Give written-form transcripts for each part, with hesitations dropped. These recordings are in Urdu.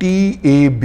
TAB,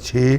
6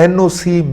NOC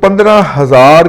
15,000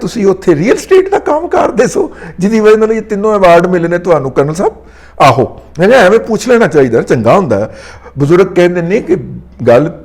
ਤੁਸੀਂ ਉੱਥੇ ਰੀਅਲ ਸਟੇਟ ਦਾ ਕੰਮ ਕਰਦੇ ਸੋ, ਜਿਹਦੀ ਵਜ੍ਹਾ ਨਾਲ ਇਹ ਤਿੰਨੋਂ ਅਵਾਰਡ ਮਿਲੇ ਨੇ ਤੁਹਾਨੂੰ ਕਰਨਲ ਸਾਹਿਬ। ਆਹੋ, ਮੈਂ ਕਿਹਾ ਐਵੇਂ ਪੁੱਛ ਲੈਣਾ ਚਾਹੀਦਾ, ਚੰਗਾ ਹੁੰਦਾ। ਬਜ਼ੁਰਗ ਕਹਿੰਦੇ ਨੇ ਕਿ ਗੱਲ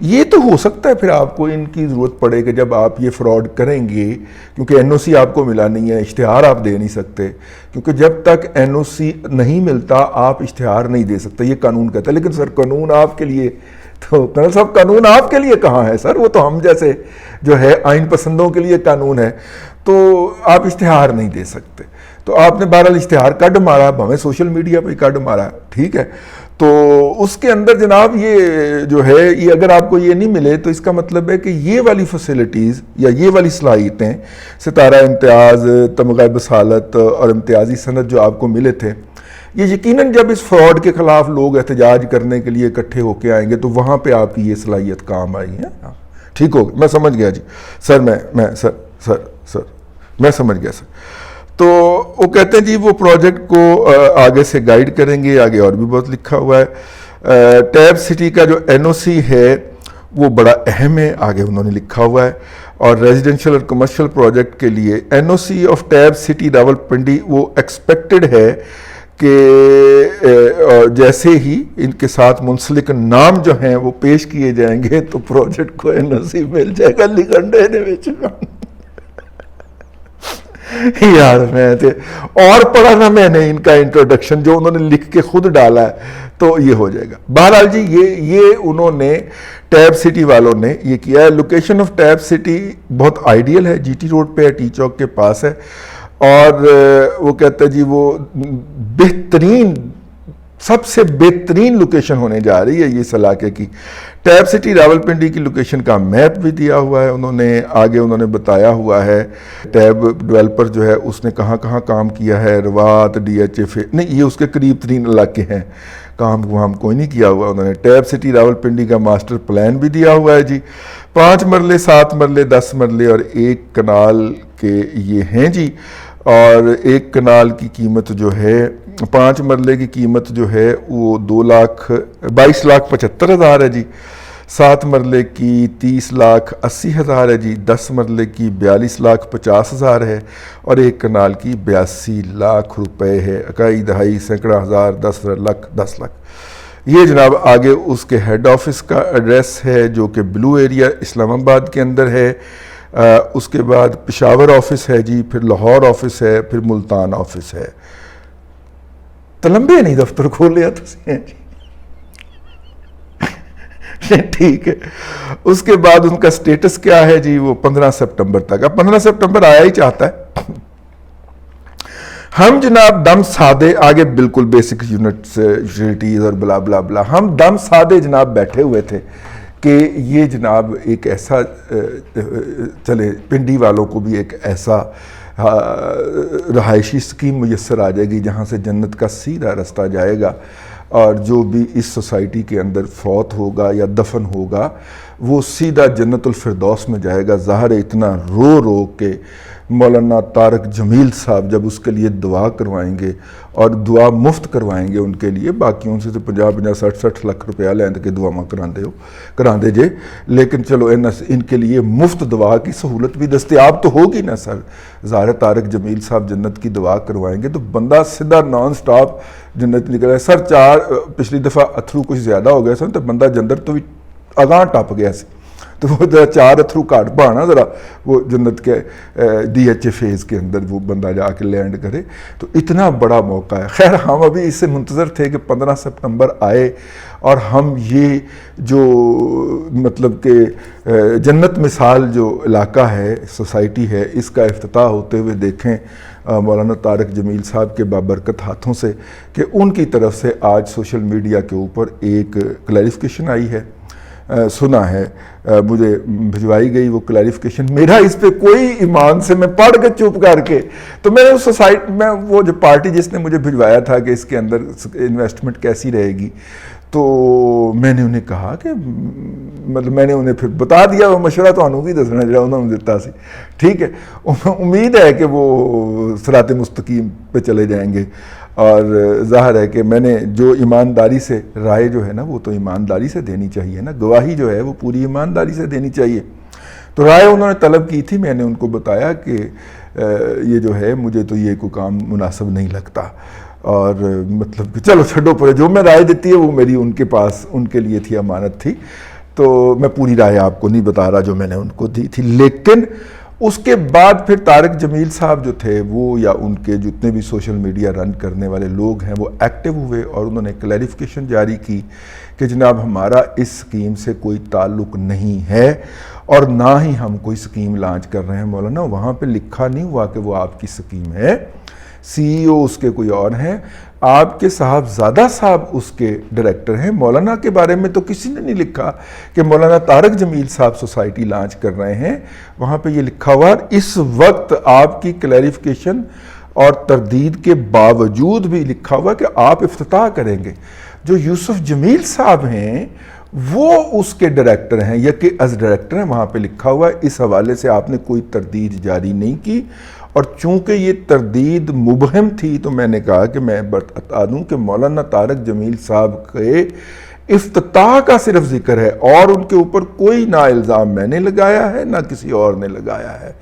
یہ تو ہو سکتا ہے پھر آپ کو ان کی ضرورت پڑے کہ جب آپ یہ فراڈ کریں گے، کیونکہ این او سی آپ کو ملا نہیں ہے، اشتہار آپ دے نہیں سکتے، کیونکہ جب تک این او سی نہیں ملتا آپ اشتہار نہیں دے سکتے، یہ قانون کہتا ہے. لیکن سر قانون آپ کے لیے تو کرنل صاحب قانون آپ کے لیے کہاں ہے سر، وہ تو ہم جیسے جو ہے آئین پسندوں کے لیے قانون ہے. تو آپ اشتہار نہیں دے سکتے. تو آپ نے بہرحال اشتہار کڈ مارا، ہمیں سوشل میڈیا پہ کڈ مارا، ٹھیک ہے. تو اس کے اندر جناب یہ جو ہے، یہ اگر آپ کو یہ نہیں ملے تو اس کا مطلب ہے کہ یہ والی فیسلٹیز یا یہ والی صلاحیتیں، ستارہ امتیاز، تمغہ بصالت اور امتیازی سند جو آپ کو ملے تھے، یہ یقیناً جب اس فراڈ کے خلاف لوگ احتجاج کرنے کے لیے اکٹھے ہو کے آئیں گے تو وہاں پہ آپ کی یہ صلاحیت کام آئی ہے. ٹھیک ہوگا، میں سمجھ گیا جی سر. میں سمجھ گیا سر. تو وہ کہتے ہیں جی وہ پروجیکٹ کو آگے سے گائیڈ کریں گے. آگے اور بھی بہت لکھا ہوا ہے. ٹیب سٹی کا جو این او سی ہے وہ بڑا اہم ہے، آگے انہوں نے لکھا ہوا ہے. اور ریزیڈینشیل اور کمرشل پروجیکٹ کے لیے N O C of tab city Rawalpindi وہ ایکسپیکٹڈ ہے کہ جیسے ہی ان کے ساتھ منسلک نام جو ہیں وہ پیش کیے جائیں گے تو پروجیکٹ کو این او سی مل جائے گا. لکھنڈے نے یار میں تھے اور پڑھا نا میں نے ان کا انٹروڈکشن جو انہوں نے لکھ کے خود ڈالا ہے تو یہ ہو جائے گا. بہرحال جی یہ انہوں نے ٹیب سٹی والوں نے یہ کیا ہے. لوکیشن آف ٹیب سٹی بہت آئیڈیل ہے، جی ٹی روڈ پہ ہے، ٹی چوک کے پاس ہے. اور وہ کہتے ہیں جی وہ بہترین، سب سے بہترین لوکیشن ہونے جا رہی ہے یہ اس علاقے کی. ٹیب سٹی راولپنڈی کی لوکیشن کا میپ بھی دیا ہوا ہے انہوں نے. آگے انہوں نے بتایا ہوا ہے ٹیب ڈیولپر جو ہے اس نے کہاں کہاں کام کیا ہے. روات، ڈی ایچ ایف، نہیں یہ اس کے قریب ترین علاقے ہیں، کام وہاں کوئی نہیں کیا ہوا انہوں نے. ٹیب سٹی راولپنڈی کا ماسٹر پلان بھی دیا ہوا ہے جی. 5 مرلے، 7 مرلے، 10 مرلے اور 1 کنال کے یہ ہیں جی. اور 1 کنال کی قیمت جو ہے، 5 مرلے کی قیمت جو ہے وہ 22,75,000 ہے جی. 7 مرلے کی 30,80,000 ہے جی. 10 مرلے کی 42,50,000 ہے اور 1 کنال کی 82 لاکھ روپے ہے. اکائی دہائی سینکڑا ہزار 10 لاکھ 10 لاکھ. یہ جناب آگے اس کے ہیڈ آفس کا ایڈریس ہے جو کہ بلو ایریا اسلام آباد کے اندر ہے. اس کے بعد پشاور آفس ہے جی، پھر لاہور آفس ہے، پھر ملتان آفس ہے. تلمبے نہیں دفتر کھول لیا تسی جی. ٹھیک ہے. اس کے بعد ان کا سٹیٹس کیا ہے جی، وہ 15 سپٹمبر تک. اب 15 سپٹمبر آیا ہی چاہتا ہے. ہم جناب دم سادے، آگے بالکل بیسک یونٹس یوٹیلیٹیز اور بلا بلا بلا، ہم دم سادے جناب بیٹھے ہوئے تھے کہ یہ جناب ایک ایسا چلے پنڈی والوں کو بھی ایک ایسا رہائشی اسکیم میسر آ جائے گی جہاں سے جنت کا سیدھا رستہ جائے گا. اور جو بھی اس سوسائٹی کے اندر فوت ہوگا یا دفن ہوگا وہ سیدھا جنت الفردوس میں جائے گا. ظاہر ہے اتنا رو رو کے مولانا طارق جمیل صاحب جب اس کے لیے دعا کروائیں گے اور دعا مفت کروائیں گے ان کے لیے، باقیوں سے تو 50-60 لاکھ روپیہ لیں کہ دعا ماں کران دے جے، لیکن چلو ان کے لیے مفت دعا کی سہولت بھی دستیاب تو ہوگی نا سر. ظاہر طارق جمیل صاحب جنت کی دعا کروائیں گے تو بندہ سیدھا نان سٹاپ جنت نکل ہے. سر پچھلی دفعہ اتھرو کچھ زیادہ ہو گیا سر تو بندہ جندر تو بھی اگاں ٹپ گیا سی، تو وہ 4 اتھرو کاٹ پانا ذرا وہ جنت کے ڈی ایچ اے فیز کے اندر وہ بندہ جا کے لینڈ کرے. تو اتنا بڑا موقع ہے. خیر ہم ابھی اس سے منتظر تھے کہ 15 سپٹمبر آئے اور ہم یہ جو مطلب کہ جنت مثال جو علاقہ ہے، سوسائٹی ہے، اس کا افتتاح ہوتے ہوئے دیکھیں مولانا طارق جمیل صاحب کے بابرکت ہاتھوں سے کہ ان کی طرف سے آج سوشل میڈیا کے اوپر ایک کلیریفیکیشن آئی ہے. سنا ہے، مجھے بھجوائی گئی وہ کلیریفیکیشن. میرا اس پہ کوئی ایمان سے، میں پڑھ کے چپ کر کے، تو میں نے اس سوسائٹی میں وہ جو پارٹی جس نے مجھے بھجوایا تھا کہ اس کے اندر انویسٹمنٹ کیسی رہے گی، تو میں نے انہیں کہا کہ مطلب میں نے انہیں پھر بتا دیا وہ مشورہ تو انہوں بھی دسنا جڑا انہوں نے دیتا سی. ٹھیک ہے، امید ہے کہ وہ صراط مستقیم پہ چلے جائیں گے. اور ظاہر ہے کہ میں نے جو ایمانداری سے رائے جو ہے نا وہ تو ایمانداری سے دینی چاہیے نا، گواہی جو ہے وہ پوری ایمانداری سے دینی چاہیے. تو رائے انہوں نے طلب کی تھی. میں نے ان کو بتایا کہ یہ جو ہے مجھے تو یہ کوئی کام مناسب نہیں لگتا، اور مطلب کہ چلو چھڈو پڑے، جو میں رائے دیتی ہے وہ میری ان کے پاس ان کے لیے تھی، امانت تھی. تو میں پوری رائے آپ کو نہیں بتا رہا جو میں نے ان کو دی تھی، لیکن اس کے بعد پھر طارق جمیل صاحب جو تھے وہ یا ان کے جتنے بھی سوشل میڈیا رن کرنے والے لوگ ہیں وہ ایکٹیو ہوئے اور انہوں نے کلیریفیکیشن جاری کی کہ جناب ہمارا اس سکیم سے کوئی تعلق نہیں ہے اور نہ ہی ہم کوئی سکیم لانچ کر رہے ہیں مولانا، وہاں پہ لکھا نہیں ہوا کہ وہ آپ کی سکیم ہے، سی ای او اس کے کوئی اور ہیں، آپ کے صاحبزادہ صاحب اس کے ڈائریکٹر ہیں، مولانا کے بارے میں تو کسی نے نہیں لکھا کہ مولانا طارق جمیل صاحب سوسائٹی لانچ کر رہے ہیں، وہاں پہ یہ لکھا ہوا اس وقت آپ کی کلیریفیکیشن اور تردید کے باوجود بھی لکھا ہوا کہ آپ افتتاح کریں گے۔ جو یوسف جمیل صاحب ہیں وہ اس کے ڈائریکٹر ہیں یا کہ از ڈائریکٹر ہیں، وہاں پہ لکھا ہوا ہے، اس حوالے سے آپ نے کوئی تردید جاری نہیں کی، اور چونکہ یہ تردید مبہم تھی تو میں نے کہا کہ میں بتا دوں کہ مولانا طارق جمیل صاحب کے افتتاح کا صرف ذکر ہے اور ان کے اوپر کوئی نہ الزام میں نے لگایا ہے نہ کسی اور نے لگایا ہے۔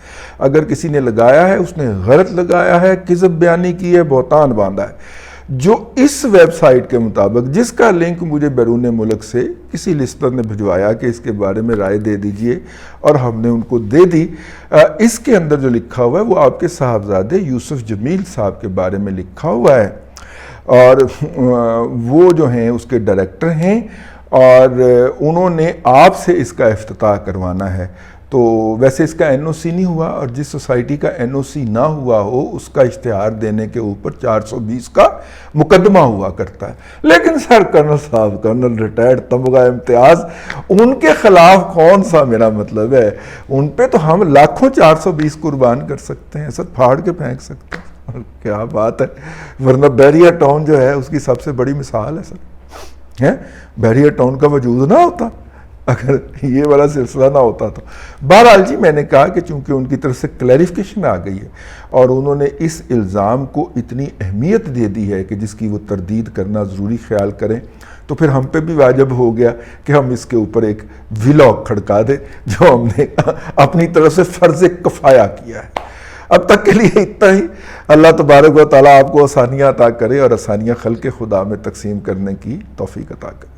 اگر کسی نے لگایا ہے اس نے غلط لگایا ہے، کذب بیانی کی ہے، بہتان باندھا ہے۔ جو اس ویب سائٹ کے مطابق جس کا لنک مجھے بیرون ملک سے کسی لسٹر نے بھجوایا کہ اس کے بارے میں رائے دے دیجئے اور ہم نے ان کو دے دی، اس کے اندر جو لکھا ہوا ہے وہ آپ کے صاحبزادے یوسف جمیل صاحب کے بارے میں لکھا ہوا ہے، اور وہ جو ہیں اس کے ڈائریکٹر ہیں اور انہوں نے آپ سے اس کا افتتاح کروانا ہے۔ تو ویسے اس کا این او سی نہیں ہوا، اور جس سوسائٹی کا این او سی نہ ہوا ہو اس کا اشتہار دینے کے اوپر 420 کا مقدمہ ہوا کرتا ہے، لیکن سر کرنل صاحب، کرنل ریٹائرڈ تمغہ امتیاز، ان کے خلاف کون سا میرا مطلب ہے، ان پہ تو ہم لاکھوں 420 قربان کر سکتے ہیں، سر پھاڑ کے پھینک سکتے ہیں، کیا بات ہے۔ ورنہ بیریا ٹاؤن جو ہے اس کی سب سے بڑی مثال ہے سر، بیریا ٹاؤن کا وجود نہ ہوتا اگر یہ والا سلسلہ نہ ہوتا تو۔ بہرحال جی میں نے کہا کہ چونکہ ان کی طرف سے کلیریفیکیشن آ گئی ہے اور انہوں نے اس الزام کو اتنی اہمیت دے دی ہے کہ جس کی وہ تردید کرنا ضروری خیال کریں، تو پھر ہم پہ بھی واجب ہو گیا کہ ہم اس کے اوپر ایک ولاگ کھڑکا دیں جو ہم نے اپنی طرف سے فرض کفایہ کیا ہے۔ اب تک کے لیے اتنا ہی۔ اللہ تبارک و تعالیٰ آپ کو آسانیاں عطا کرے اور آسانیاں خلق خدا میں تقسیم کرنے کی توفیق عطا کرے۔